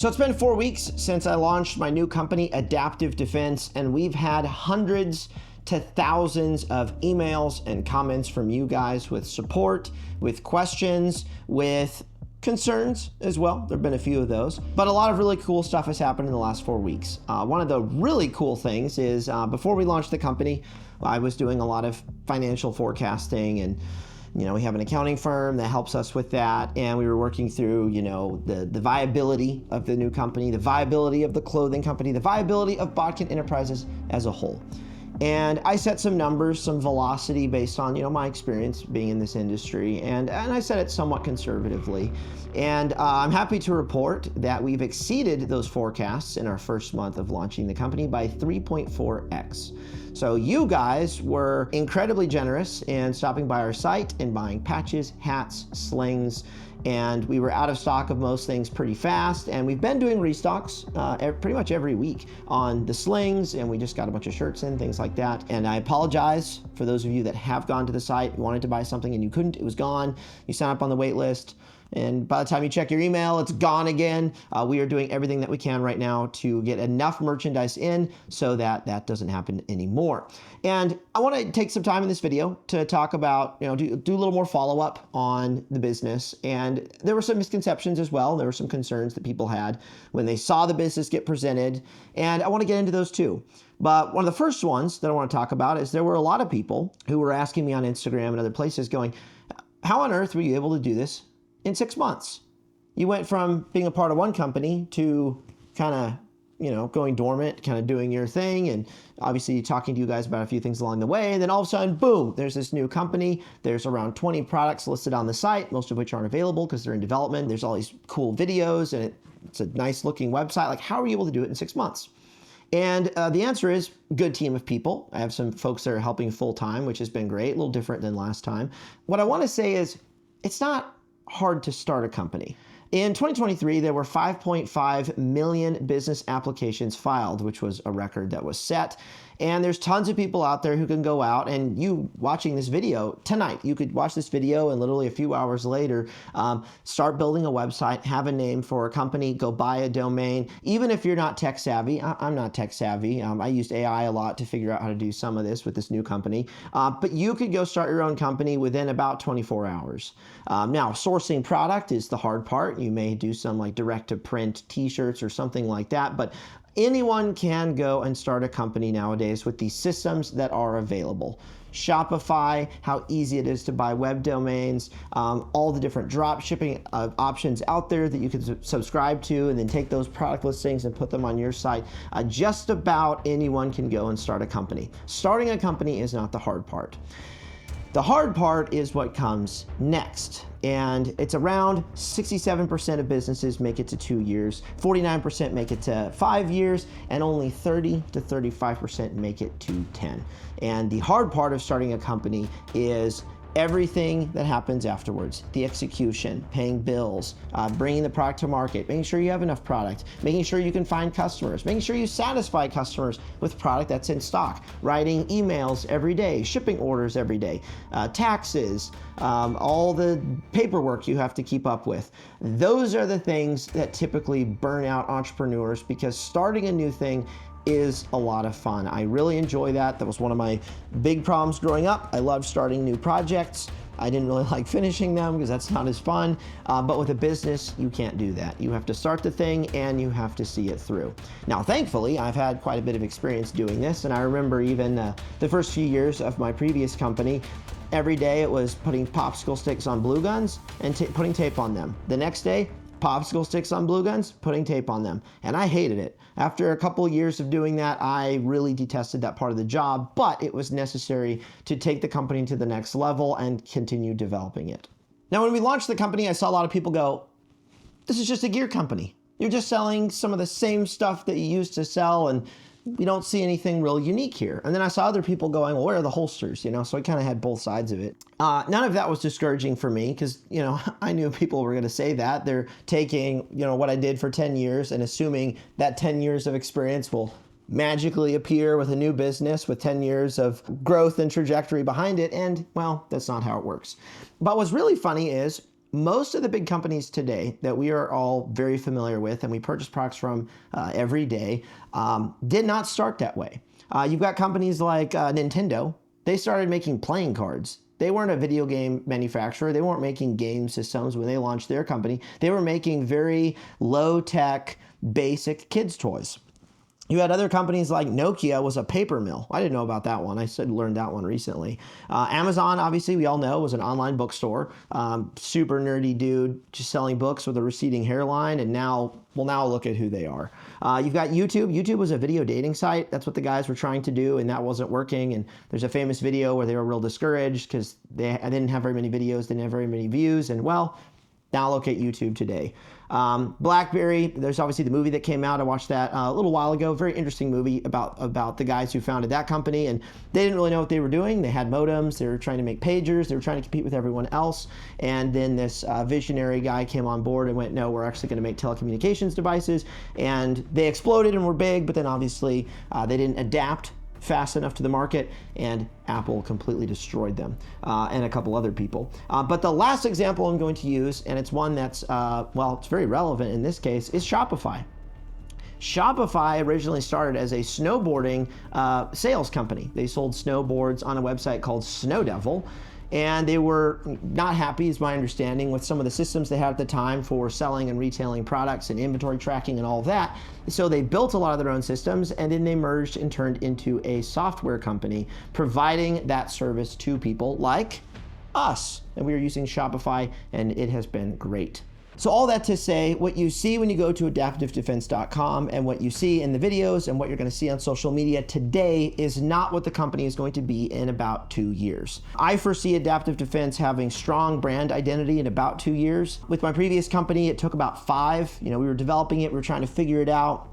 So it's been 4 weeks since I launched my new company, ADAPTIV Defense, and we've had hundreds to thousands of emails and comments from you guys with support, with questions, with concerns as well. There have been a few of those, but a lot of really cool stuff has happened in the last 4 weeks. One of the really cool things is before we launched the company, I was doing a lot of financial forecasting, and we have an accounting firm that helps us with that, and we were working through, the viability of the new company, the viability of the clothing company, the viability of Botkin Enterprises as a whole. And I set some numbers, some velocity based on, my experience being in this industry, and I set it somewhat conservatively. And I'm happy to report that we've exceeded those forecasts in our first month of launching the company by 3.4x. So you guys were incredibly generous in stopping by our site and buying patches, hats, slings, and we were out of stock of most things pretty fast, and we've been doing restocks pretty much every week on the slings, and we just got a bunch of shirts in, things like that. And I apologize for those of you that have gone to the site, you wanted to buy something and you couldn't, it was gone, you signed up on the wait list, and by the time you check your email, it's gone again. We are doing everything that we can right now to get enough merchandise in so that that doesn't happen anymore. And I want to take some time in this video to talk about, do a little more follow-up on the business. And there were some misconceptions as well. There were some concerns that people had when they saw the business get presented. And I want to get into those too. But one of the first ones that I want to talk about is there were a lot of people who were asking me on Instagram and other places going, how on earth were you able to do this in 6 months? You went from being a part of one company to kind of, going dormant, kind of doing your thing, and obviously talking to you guys about a few things along the way. And then all of a sudden, boom, there's this new company. There's around 20 products listed on the site, most of which aren't available because they're in development. There's all these cool videos, and it's a nice looking website. Like, how are you able to do it in 6 months? And the answer is good team of people. I have some folks that are helping full time, which has been great, a little different than last time. What I want to say is it's not hard to start a company. In 2023, there were 5.5 million business applications filed, which was a record that was set. And there's tons of people out there who can go out, and you watching this video tonight, you could watch this video and literally a few hours later, start building a website, have a name for a company, go buy a domain. Even if you're not tech savvy, I'm not tech savvy. I used AI a lot to figure out how to do some of this with this new company. But you could go start your own company within about 24 hours. Now, sourcing product is the hard part. You may do some like direct to print t-shirts or something like that, but anyone can go and start a company nowadays with these systems that are available. Shopify, how easy it is to buy web domains, all the different drop shipping options out there that you can subscribe to and then take those product listings and put them on your site. Just about anyone can go and start a company. Starting a company is not the hard part. The hard part is what comes next. And it's around 67% of businesses make it to 2 years, 49% make it to 5 years, and only 30 to 35% make it to 10. And the hard part of starting a company is everything that happens afterwards, the execution, paying bills, bringing the product to market, making sure you have enough product, making sure you can find customers, making sure you satisfy customers with product that's in stock, writing emails every day, shipping orders every day, taxes, all the paperwork you have to keep up with. Those are the things that typically burn out entrepreneurs, because starting a new thing is a lot of fun. I really enjoy that. That was one of my big problems growing up. I loved starting new projects. I didn't really like finishing them because that's not as fun. But with a business, you can't do that. You have to start the thing and you have to see it through. Now, thankfully, I've had quite a bit of experience doing this. And I remember even the first few years of my previous company, every day it was putting popsicle sticks on glue guns and putting tape on them. The next day, popsicle sticks on glue guns, putting tape on them. And I hated it. After a couple of years of doing that, I really detested that part of the job, but it was necessary to take the company to the next level and continue developing it. Now, when we launched the company, I saw a lot of people go, this is just a gear company. You're just selling some of the same stuff that you used to sell, and we don't see anything real unique here. And then I saw other people going, well, where are the holsters? So I kind of had both sides of it. None of that was discouraging for me because, I knew people were going to say that. They're taking, what I did for 10 years and assuming that 10 years of experience will magically appear with a new business with 10 years of growth and trajectory behind it. And, well, that's not how it works. But what's really funny is Most of the big companies today that we are all very familiar with and we purchase products from every day did not start that way. You've got companies like Nintendo. They started making playing cards. They weren't a video game manufacturer. They weren't making game systems when they launched their company. They were making very low-tech, basic kids' toys. You had other companies like Nokia was a paper mill. I didn't know about that one. I learned that one recently. Amazon, obviously, we all know, was an online bookstore. Super nerdy dude just selling books with a receding hairline, and now look at who they are. You've got YouTube. YouTube was a video dating site. That's what the guys were trying to do, and that wasn't working. And there's a famous video where they were real discouraged because they didn't have very many videos, didn't have very many views, and well, now look at YouTube today. BlackBerry, there's obviously the movie that came out. I watched that a little while ago. Very interesting movie about the guys who founded that company, and they didn't really know what they were doing. They had modems. They were trying to make pagers. They were trying to compete with everyone else. And then this visionary guy came on board and went, no, we're actually going to make telecommunications devices. And they exploded and were big, but then obviously they didn't adapt fast enough to the market, and Apple completely destroyed them, and a couple other people. But the last example I'm going to use, and it's one that's, well, it's very relevant in this case, is Shopify. Shopify originally started as a snowboarding sales company. They sold snowboards on a website called Snow Devil, and they were not happy, is my understanding, with some of the systems they had at the time for selling and retailing products and inventory tracking and all of that. So they built a lot of their own systems, and then they merged and turned into a software company, providing that service to people like us. And we are using Shopify, and it has been great. So all that to say, what you see when you go to adaptivedefense.com and what you see in the videos and what you're going to see on social media today is not what the company is going to be in about 2 years. I foresee Adaptive Defense having strong brand identity in about 2 years. With my previous company, it took about 5. We were developing it, we were trying to figure it out.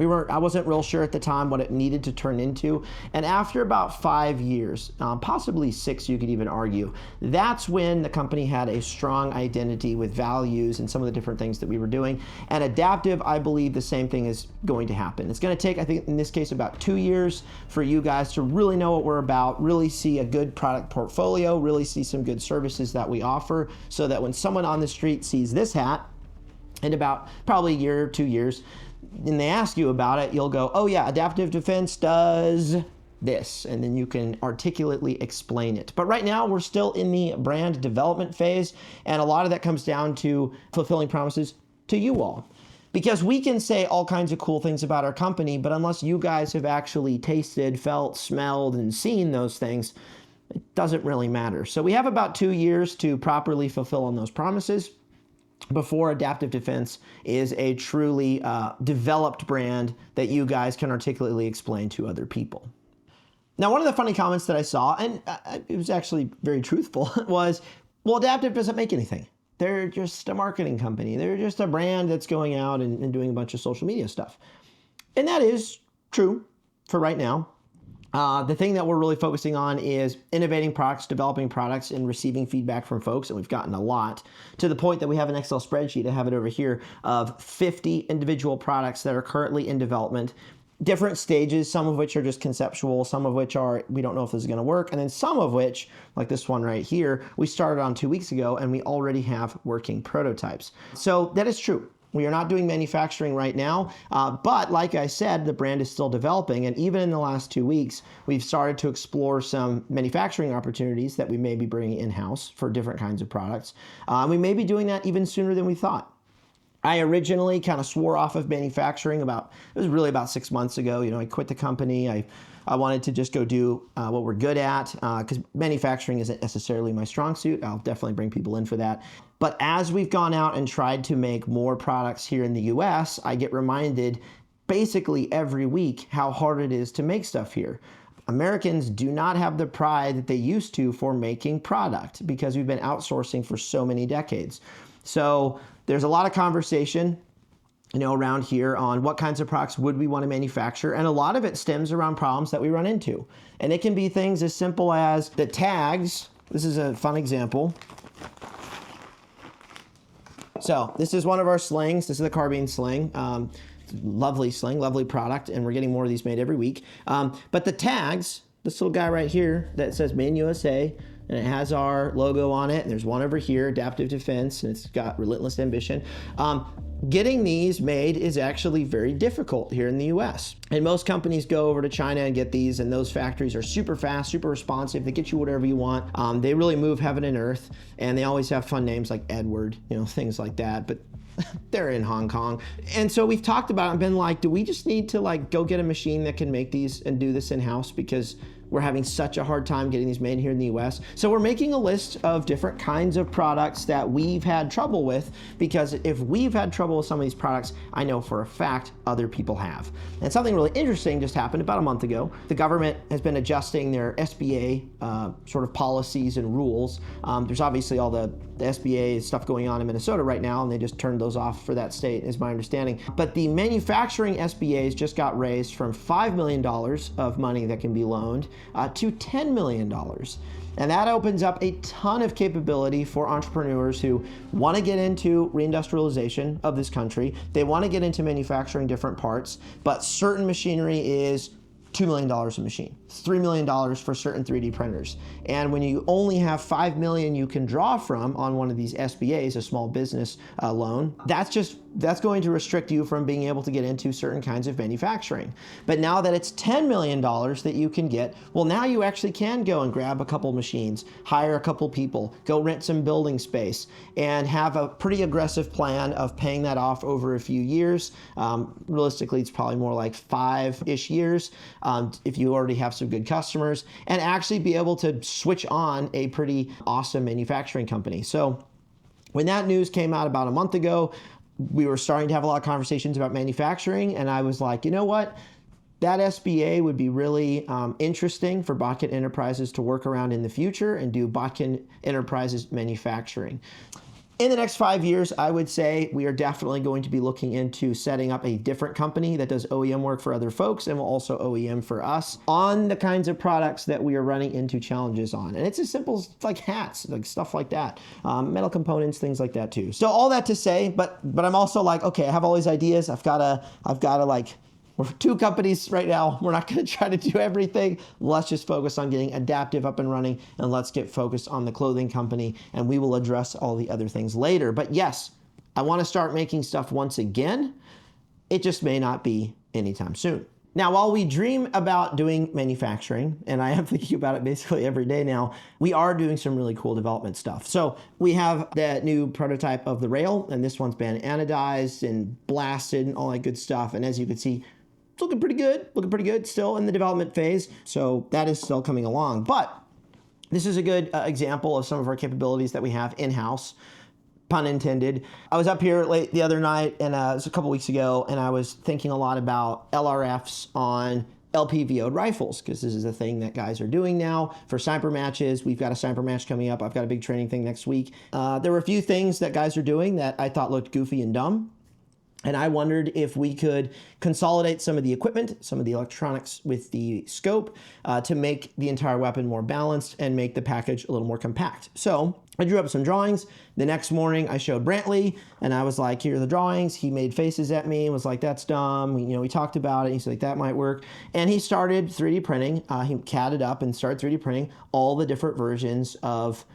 I wasn't real sure at the time what it needed to turn into. And after about 5 years, possibly 6, you could even argue, that's when the company had a strong identity with values and some of the different things that we were doing. And Adaptive, I believe the same thing is going to happen. It's going to take, I think in this case, about 2 years for you guys to really know what we're about, really see a good product portfolio, really see some good services that we offer, so that when someone on the street sees this hat in about probably a year or 2 years, and they ask you about it, you'll go, oh yeah, Adaptive Defense does this, and then you can articulately explain it. But right now, we're still in the brand development phase, and a lot of that comes down to fulfilling promises to you all. Because we can say all kinds of cool things about our company, but unless you guys have actually tasted, felt, smelled, and seen those things, it doesn't really matter. So we have about 2 years to properly fulfill on those promises before Adaptive Defense is a truly developed brand that you guys can articulately explain to other people. Now, one of the funny comments that I saw, and it was actually very truthful, was, well, Adaptive doesn't make anything. They're just a marketing company. They're just a brand that's going out and doing a bunch of social media stuff. And that is true for right now. The thing that we're really focusing on is innovating products, developing products, and receiving feedback from folks, and we've gotten a lot, to the point that we have an Excel spreadsheet, I have it over here, of 50 individual products that are currently in development, different stages, some of which are just conceptual, some of which are, we don't know if this is going to work, and then some of which, like this one right here, we started on 2 weeks ago, and we already have working prototypes. So that is true. We are not doing manufacturing right now, but like I said, the brand is still developing, and even in the last 2 weeks, we've started to explore some manufacturing opportunities that we may be bringing in-house for different kinds of products. We may be doing that even sooner than we thought. I originally kind of swore off of manufacturing it was really about 6 months ago. I quit the company. I wanted to just go do what we're good at, because manufacturing isn't necessarily my strong suit. I'll definitely bring people in for that. But as we've gone out and tried to make more products here in the US, I get reminded basically every week how hard it is to make stuff here. Americans do not have the pride that they used to for making product because we've been outsourcing for so many decades. So there's a lot of conversation around here on what kinds of products would we want to manufacture, and a lot of it stems around problems that we run into. And it can be things as simple as the tags. This is a fun example. So this is one of our slings. This is the carbine sling. Lovely sling, lovely product, and we're getting more of these made every week. But the tags, this little guy right here that says Made in USA, and it has our logo on it, and there's one over here, Adaptive Defense, and it's got relentless ambition. Getting these made is actually very difficult here in the US. And most companies go over to China and get these, and those factories are super fast, super responsive. They get you whatever you want. They really move heaven and earth, and they always have fun names like Edward, things like that. But they're in Hong Kong. And so we've talked about it and been like, do we just need to go get a machine that can make these and do this in-house, because we're having such a hard time getting these made here in the US. So we're making a list of different kinds of products that we've had trouble with, because if we've had trouble with some of these products, I know for a fact other people have. And something really interesting just happened about a month ago. The government has been adjusting their SBA sort of policies and rules. There's obviously all the SBA stuff going on in Minnesota right now, and they just turned those off for that state, is my understanding. But the manufacturing SBAs just got raised from $5 million of money that can be loaned to $10 million. And that opens up a ton of capability for entrepreneurs who want to get into reindustrialization of this country. They want to get into manufacturing different parts, but certain machinery is $2 million a machine, $3 million for certain 3D printers. And when you only have $5 million you can draw from on one of these SBAs, a small business loan, that's going to restrict you from being able to get into certain kinds of manufacturing. But now that it's $10 million that you can get, well, now you actually can go and grab a couple machines, hire a couple people, go rent some building space, and have a pretty aggressive plan of paying that off over a few years. Realistically, it's probably more like 5-ish years. If you already have some good customers, and actually be able to switch on a pretty awesome manufacturing company. So when that news came out about a month ago, we were starting to have a lot of conversations about manufacturing, and I was like, you know what? That SBA would be really interesting for Botkin Enterprises to work around in the future and do Botkin Enterprises manufacturing. In the next 5 years, I would say we are definitely going to be looking into setting up a different company that does OEM work for other folks and will also OEM for us on the kinds of products that we are running into challenges on. And it's as simple as like hats, like stuff like that, metal components, things like that too. So all that to say, but I'm also like, okay, I have all these ideas. I've got to like, we're 2 companies right now. We're not going to try to do everything. Let's just focus on getting Adaptive up and running, and let's get focused on the clothing company, and we will address all the other things later. But yes, I want to start making stuff once again. It just may not be anytime soon. Now, while we dream about doing manufacturing, and I am thinking about it basically every day now, we are doing some really cool development stuff. So we have that new prototype of the rail, and this one's been anodized and blasted and all that good stuff. And as you can see, it's looking pretty good, still in the development phase. So that is still coming along. But this is a good example of some of our capabilities that we have in-house, pun intended. I was up here late the other night, and it was a couple weeks ago, and I was thinking a lot about LRFs on LPVO'd rifles, because this is a thing that guys are doing now for sniper matches. We've got a sniper match coming up. I've got a big training thing next week. There were a few things that guys are doing that I thought looked goofy and dumb. And I wondered if we could consolidate some of the equipment, some of the electronics with the scope to make the entire weapon more balanced and make the package a little more compact. So I drew up some drawings. The next morning I showed Brantley, and I was like, here are the drawings. He made faces at me and was like, that's dumb. We talked about it. He's like, that might work. And he started 3D printing. He CAD'd up and started 3D printing all the different versions of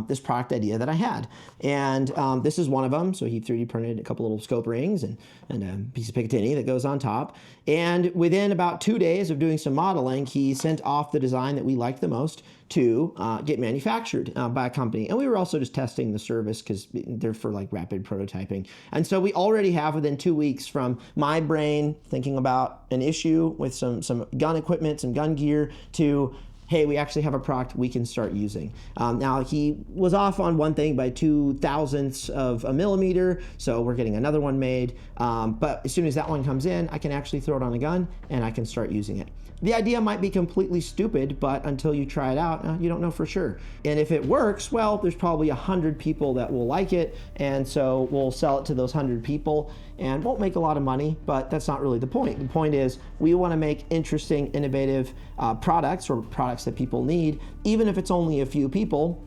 this product idea that I had. And this is one of them. So he 3D printed a couple little scope rings and a piece of Picatinny that goes on top. And within about 2 days of doing some modeling, he sent off the design that we liked the most to get manufactured by a company. And we were also just testing the service because they're for like rapid prototyping. And so we already have within 2 weeks from my brain thinking about an issue with some gun equipment, some gun gear, to hey, we actually have a product we can start using. Now, he was off on one thing by 0.02 of a millimeter, so we're getting another one made. But as soon as that one comes in, I can actually throw it on a gun and I can start using it. The idea might be completely stupid, but until you try it out, you don't know for sure. And if it works, well, there's probably 100 people that will like it, and so we'll sell it to those 100 people and won't make a lot of money, but that's not really the point. The point is we want to make interesting, innovative products or products that people need, even if it's only a few people.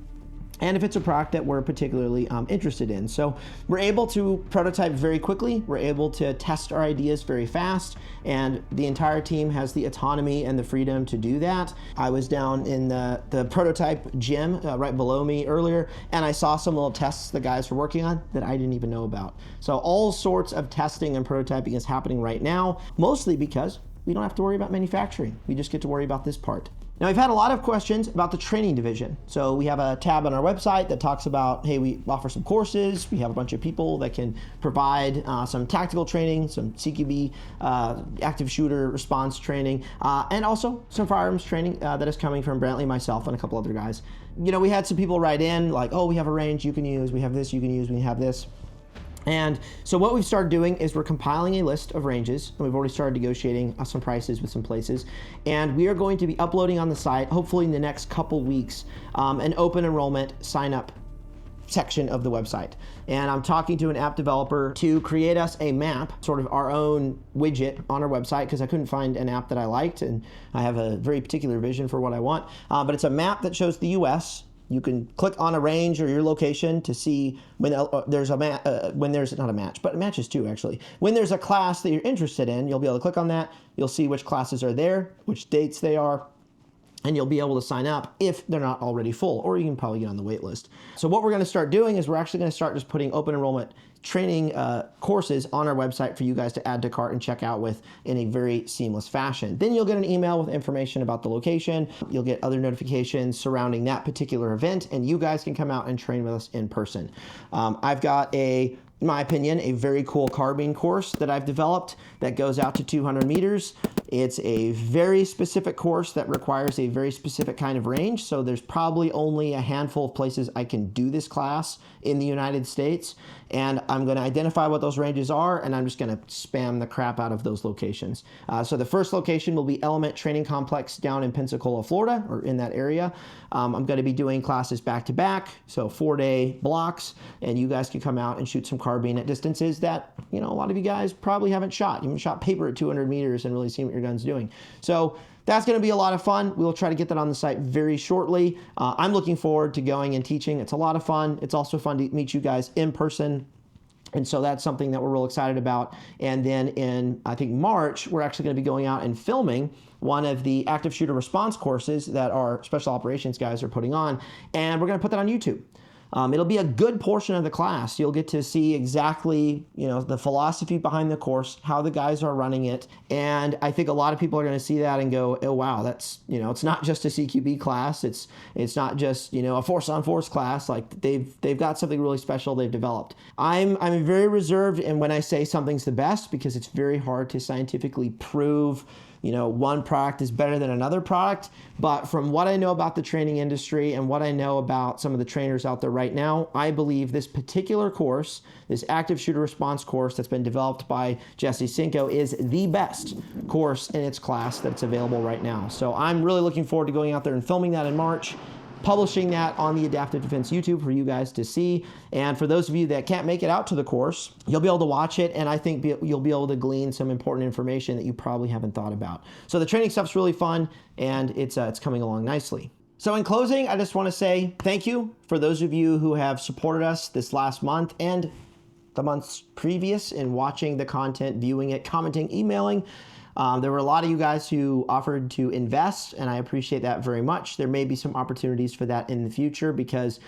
and if it's a product that we're particularly interested in. So we're able to prototype very quickly, we're able to test our ideas very fast, and the entire team has the autonomy and the freedom to do that. I was down in the prototype gym right below me earlier, and I saw some little tests the guys were working on that I didn't even know about. So all sorts of testing and prototyping is happening right now, mostly because we don't have to worry about manufacturing. We just get to worry about this part. Now, we've had a lot of questions about the training division. So we have a tab on our website that talks about, hey, we offer some courses. We have a bunch of people that can provide some tactical training, some CQB, active shooter response training, and also some firearms training that is coming from Brantley, myself, and a couple other guys. You know, we had some people write in like, oh, we have a range you can use. We have this you can use. We have this. And so what we've started doing is we're compiling a list of ranges, and we've already started negotiating some prices with some places. And we are going to be uploading on the site, hopefully in the next couple weeks, an open enrollment sign up section of the website. And I'm talking to an app developer to create us a map, sort of our own widget on our website, because I couldn't find an app that I liked, and I have a very particular vision for what I want. But it's a map that shows the US. You can click on a range or your location to see when there's when there's not a match, but matches too, actually. When there's a class that you're interested in, you'll be able to click on that. You'll see which classes are there, which dates they are, and you'll be able to sign up if they're not already full, or you can probably get on the wait list. So what we're going to start doing is we're actually going to start just putting open enrollment training courses on our website for you guys to add to cart and check out with in a very seamless fashion. Then you'll get an email with information about the location. You'll get other notifications surrounding that particular event, and you guys can come out and train with us in person. I've got in my opinion, a very cool carbine course that I've developed that goes out to 200 meters. It's a very specific course that requires a very specific kind of range. So there's probably only a handful of places I can do this class in the United States. And I'm going to identify what those ranges are, and I'm just going to spam the crap out of those locations. So the first location will be Element Training Complex down in Pensacola, Florida, or in that area. I'm going to be doing classes back to back, so 4-day blocks, and you guys can come out and shoot some carbine at distances that, you know, a lot of you guys probably haven't shot. You haven't shot paper at 200 meters and really seen what your gun's doing. So that's going to be a lot of fun. We'll try to get that on the site very shortly. I'm looking forward to going and teaching. It's a lot of fun. It's also fun to meet you guys in person. And so that's something that we're real excited about. And then in, I think, March, we're actually going to be going out and filming one of the active shooter response courses that our special operations guys are putting on. And we're going to put that on YouTube. It'll be a good portion of the class. You'll get to see exactly, you know, the philosophy behind the course, how the guys are running it. And I think a lot of people are going to see that and go, oh, wow, that's, you know, it's not just a CQB class. It's not just, you know, a force-on-force class. Like they've got something really special they've developed. I'm very reserved in when I say something's the best, because it's very hard to scientifically prove, you know, one product is better than another product. But from what I know about the training industry and what I know about some of the trainers out there right now, I believe this particular course, this active shooter response course that's been developed by Jesse Cinco, is the best course in its class that's available right now. So I'm really looking forward to going out there and filming that in March, publishing that on the Adaptive Defense YouTube for you guys to see. And for those of you that can't make it out to the course, you'll be able to watch it, and I think you'll be able to glean some important information that you probably haven't thought about. So the training stuff's really fun, and it's coming along nicely. So in closing, I just want to say thank you for those of you who have supported us this last month and the months previous in watching the content, viewing it, commenting, emailing. There were a lot of you guys who offered to invest, and I appreciate that very much. There may be some opportunities for that in the future because,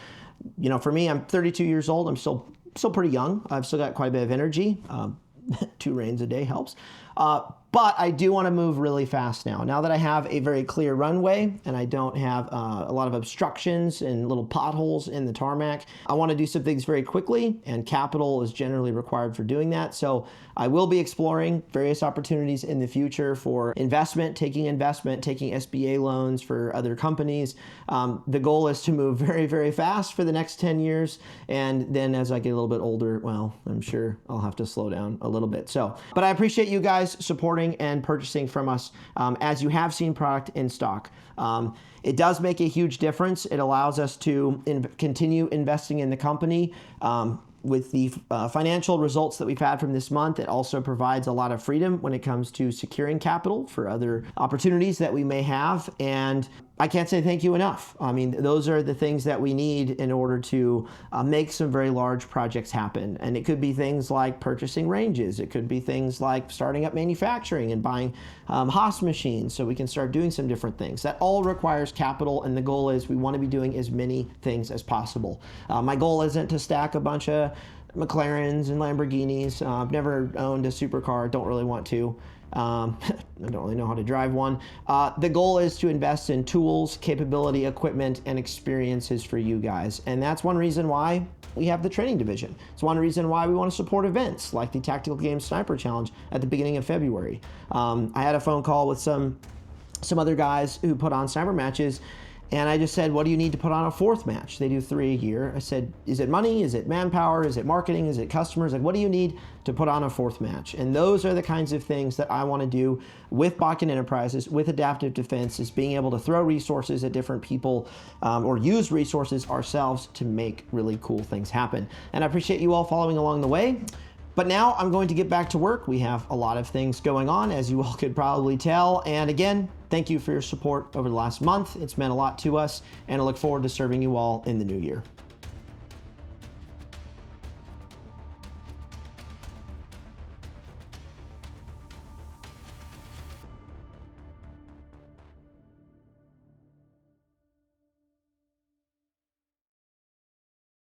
you know, for me, I'm 32 years old. I'm still pretty young. I've still got quite a bit of energy. 2 rains a day helps. But I do want to move really fast now that I have a very clear runway and I don't have a lot of obstructions and little potholes in the tarmac. I want to do some things very quickly, and capital is generally required for doing that. So I will be exploring various opportunities in the future for investment, taking SBA loans for other companies. The goal is to move very, very fast for the next 10 years. And then as I get a little bit older, well, I'm sure I'll have to slow down a little bit. So, but I appreciate you guys supporting and purchasing from us as you have seen product in stock. It does make a huge difference. It allows us to continue investing in the company. With the financial results that we've had from this month, it also provides a lot of freedom when it comes to securing capital for other opportunities that we may have. And I can't say thank you enough. I mean, those are the things that we need in order to make some very large projects happen. And it could be things like purchasing ranges. It could be things like starting up manufacturing and buying Haas machines so we can start doing some different things. That all requires capital, and the goal is we want to be doing as many things as possible. My goal isn't to stack a bunch of McLarens and Lamborghinis. I've never owned a supercar, don't really want to. I don't really know how to drive one. The goal is to invest in tools, capability, equipment, and experiences for you guys. And that's one reason why we have the training division. It's one reason why we want to support events like the Tactical Games Sniper Challenge at the beginning of February. I had a phone call with some other guys who put on sniper matches, and I just said, what do you need to put on a fourth match? They do 3 a year. I said, is it money? Is it manpower? Is it marketing? Is it customers? Like, what do you need to put on a fourth match? And those are the kinds of things that I want to do with Botkin Enterprises, with Adaptive Defense, is being able to throw resources at different people or use resources ourselves to make really cool things happen. And I appreciate you all following along the way. But now I'm going to get back to work. We have a lot of things going on, as you all could probably tell. And again, thank you for your support over the last month. It's meant a lot to us, and I look forward to serving you all in the new year.